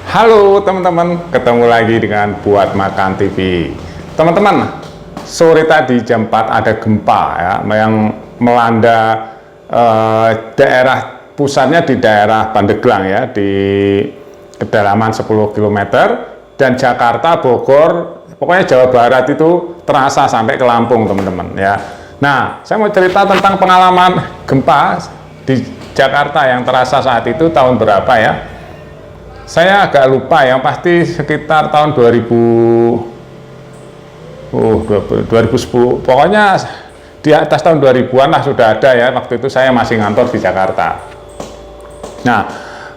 Halo teman-teman, ketemu lagi dengan Buat Makan TV. Teman-teman, sore tadi jam 4 ada gempa ya, yang melanda daerah pusatnya di daerah Pandeglang ya, di kedalaman 10 km, dan Jakarta, Bogor, pokoknya Jawa Barat itu terasa sampai ke Lampung teman-teman ya. Nah, saya mau cerita tentang pengalaman gempa di Jakarta yang terasa saat itu tahun berapa ya. Saya agak lupa, yang pasti sekitar tahun 2010, pokoknya di atas tahun 2000-an lah sudah ada ya. Waktu itu saya masih ngantor di Jakarta. Nah,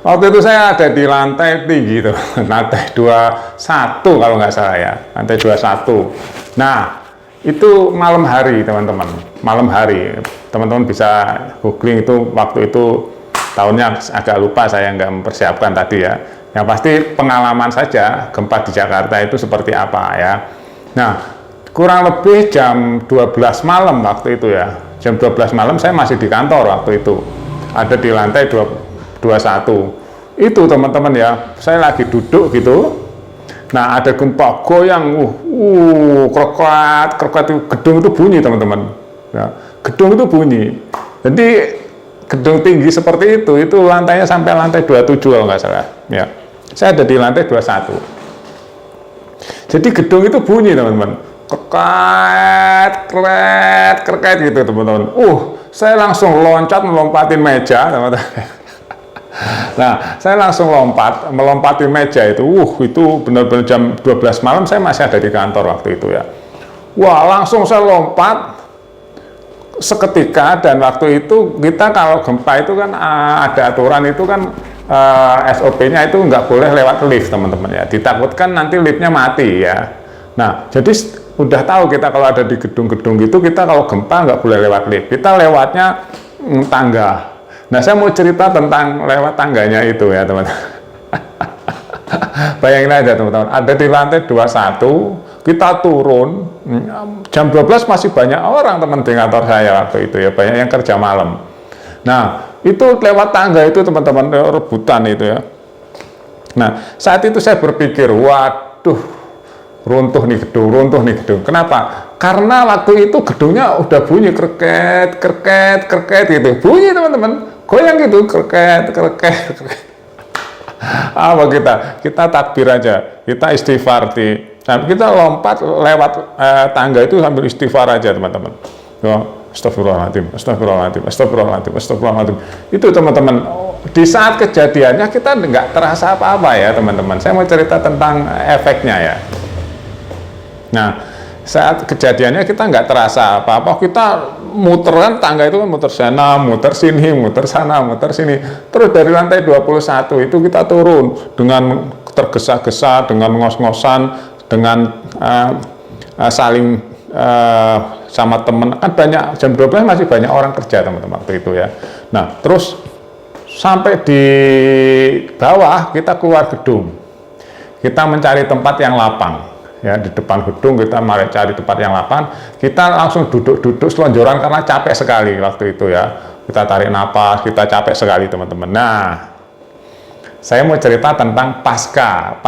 waktu itu saya ada di lantai tinggi tuh, lantai 21 kalau nggak salah ya, lantai 21. Nah, itu malam hari teman-teman, malam hari. Teman-teman bisa googling itu, waktu itu tahunnya agak lupa, saya nggak mempersiapkan tadi ya. Yang pasti pengalaman saja gempa di Jakarta itu seperti apa ya. Nah, kurang lebih jam 12 malam waktu itu ya. Jam 12 malam saya masih di kantor waktu itu. Ada di lantai 21. Itu teman-teman ya, saya lagi duduk gitu. Nah, ada gempa goyang, krokat, gedung itu bunyi teman-teman. Ya, gedung itu bunyi. Jadi gedung tinggi seperti itu lantainya sampai lantai 27 kalau nggak salah ya. Saya ada di lantai 21. Jadi gedung itu bunyi teman-teman, kreket gitu teman-teman. Saya langsung loncat melompatin meja teman-teman. Nah, saya langsung melompati meja itu. Itu benar-benar jam 12 malam, saya masih ada di kantor waktu itu ya. Wah, langsung saya lompat seketika. Dan waktu itu kita kalau gempa itu kan ada aturan itu kan, SOP-nya itu nggak boleh lewat lift teman-teman ya, ditakutkan nanti liftnya mati ya. Nah, jadi udah tahu kita kalau ada di gedung-gedung gitu, kita kalau gempa nggak boleh lewat lift, kita lewatnya tangga. Nah, saya mau cerita tentang lewat tangganya itu ya teman-teman. Bayangin aja teman-teman, ada di lantai 21, kita turun, jam 12 masih banyak orang teman di kantor saya waktu itu ya, banyak yang kerja malam. Nah, itu lewat tangga itu teman-teman, rebutan itu ya. Nah, saat itu saya berpikir, waduh, runtuh nih gedung. Kenapa? Karena waktu itu gedungnya udah bunyi kreket gitu, bunyi teman-teman, goyang gitu, kreket. Apa kita takbir aja, kita istighfar kita lompat lewat tangga itu sambil istighfar aja teman-teman. Astagfirullahaladzim. Itu teman-teman, di saat kejadiannya kita nggak terasa apa-apa ya teman-teman. Saya mau cerita tentang efeknya ya. Nah, saat kejadiannya kita nggak terasa apa-apa, kita muteran tangga itu kan, muter sana, muter sini, muter sana, muter sini. Terus dari lantai 21 itu kita turun dengan tergesa-gesa, dengan ngos-ngosan, dengan saling sama temen, kan banyak, jam 12 masih banyak orang kerja teman-teman waktu itu ya. Nah, terus sampai di bawah kita keluar gedung, kita mencari tempat yang lapang ya. Di depan gedung kita mari cari tempat yang lapang, kita langsung duduk selonjoran karena capek sekali waktu itu ya. Kita tarik napas, kita capek sekali teman-teman. Nah, saya mau cerita tentang pasca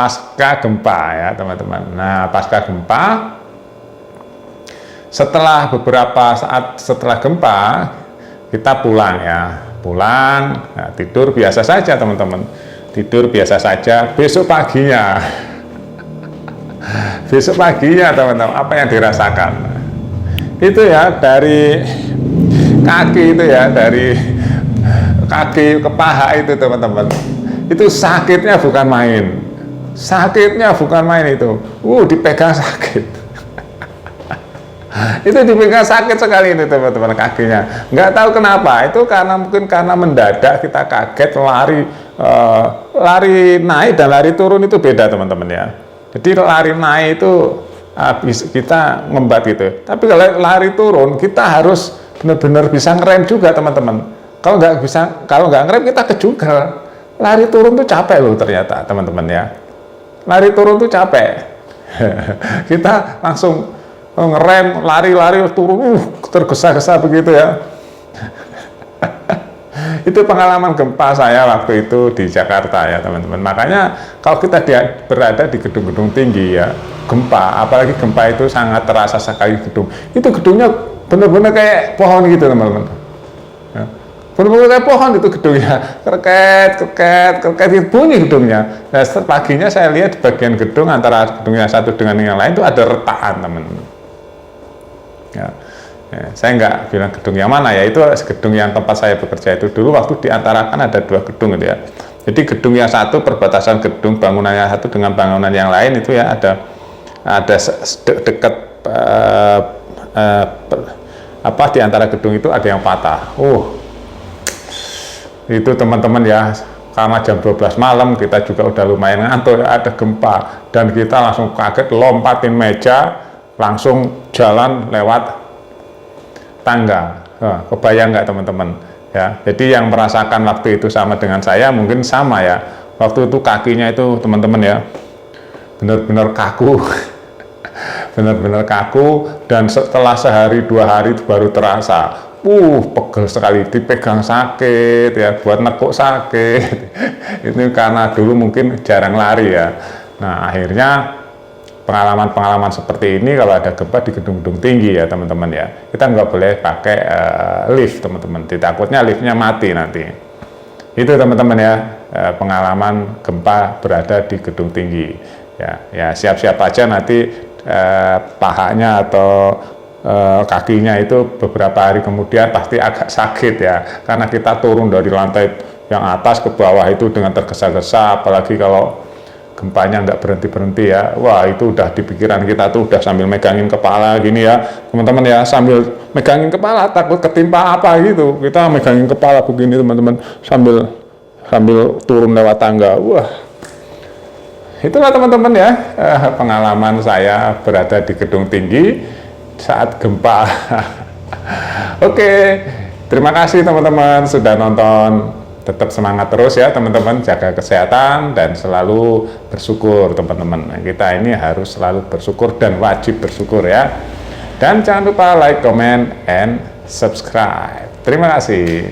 gempa ya teman-teman. Nah, pasca gempa, setelah beberapa saat setelah gempa, kita pulang ya, nah, tidur biasa saja teman-teman, tidur biasa saja. Besok paginya teman-teman, apa yang dirasakan itu ya, dari kaki itu ya, dari kaki ke paha itu teman-teman, itu sakitnya bukan main itu. Dipegang sakit. Itu dipegang sakit sekali ini teman-teman, kakinya. Nggak tahu kenapa, itu mungkin karena mendadak kita kaget, lari naik dan lari turun itu beda teman-teman ya. Jadi lari naik itu kita ngembat gitu, tapi kalau lari turun kita harus benar-benar bisa ngerem juga teman-teman. Kalau nggak ngerem kita kejugal. Lari turun tuh capek loh ternyata teman-teman ya, lari turun tuh capek. Kita langsung ngerem, lari turun, tergesa-gesa begitu ya. Itu pengalaman gempa saya waktu itu di Jakarta ya teman-teman. Makanya kalau kita berada di gedung-gedung tinggi ya, gempa, apalagi gempa itu sangat terasa sekali gedung. Itu gedungnya benar-benar kayak pohon gitu teman-teman. Ya. Benar-benar kayak pohon itu gedungnya, kerket, bunyi gedungnya. Nah, paginya saya lihat di bagian gedung antara gedungnya satu dengan yang lain itu ada retakan teman-teman. Ya. Ya, saya nggak bilang gedung yang mana ya, itu gedung yang tempat saya bekerja itu dulu waktu diantarakan ada 2 gedung gitu ya. Jadi gedung yang satu perbatasan gedung bangunannya satu dengan bangunan yang lain itu ya ada dekat di antara gedung itu ada yang patah. Itu teman-teman ya, karena jam 12 malam kita juga udah lumayan ngantuk ya, ada gempa dan kita langsung kaget lompatin meja langsung jalan lewat tangga. Kebayang nggak teman-teman ya? Jadi yang merasakan waktu itu sama dengan saya mungkin sama ya. Waktu itu kakinya itu teman-teman ya benar-benar kaku, benar-benar kaku, dan setelah sehari 2 hari itu baru terasa. Pegel sekali, dipegang sakit ya, buat nekuk sakit. Itu karena dulu mungkin jarang lari ya. Nah akhirnya pengalaman-pengalaman seperti ini kalau ada gempa di gedung-gedung tinggi ya teman-teman ya, kita nggak boleh pakai lift teman-teman, takutnya liftnya mati nanti. Itu teman-teman ya, pengalaman gempa berada di gedung tinggi ya, siap-siap aja nanti pahanya atau kakinya itu beberapa hari kemudian pasti agak sakit ya, karena kita turun dari lantai yang atas ke bawah itu dengan tergesa-gesa, apalagi kalau gempanya nggak berhenti-berhenti ya. Wah itu udah di pikiran kita tuh udah sambil megangin kepala gini ya teman-teman ya, sambil megangin kepala takut ketimpa apa gitu, kita megangin kepala begini teman-teman sambil turun lewat tangga. Wah itulah teman-teman ya pengalaman saya berada di gedung tinggi saat gempa. Oke, terima kasih teman-teman sudah nonton. Tetap semangat terus ya teman-teman, jaga kesehatan dan selalu bersyukur teman-teman. Kita ini harus selalu bersyukur dan wajib bersyukur ya. Dan jangan lupa like, comment, and subscribe. Terima kasih.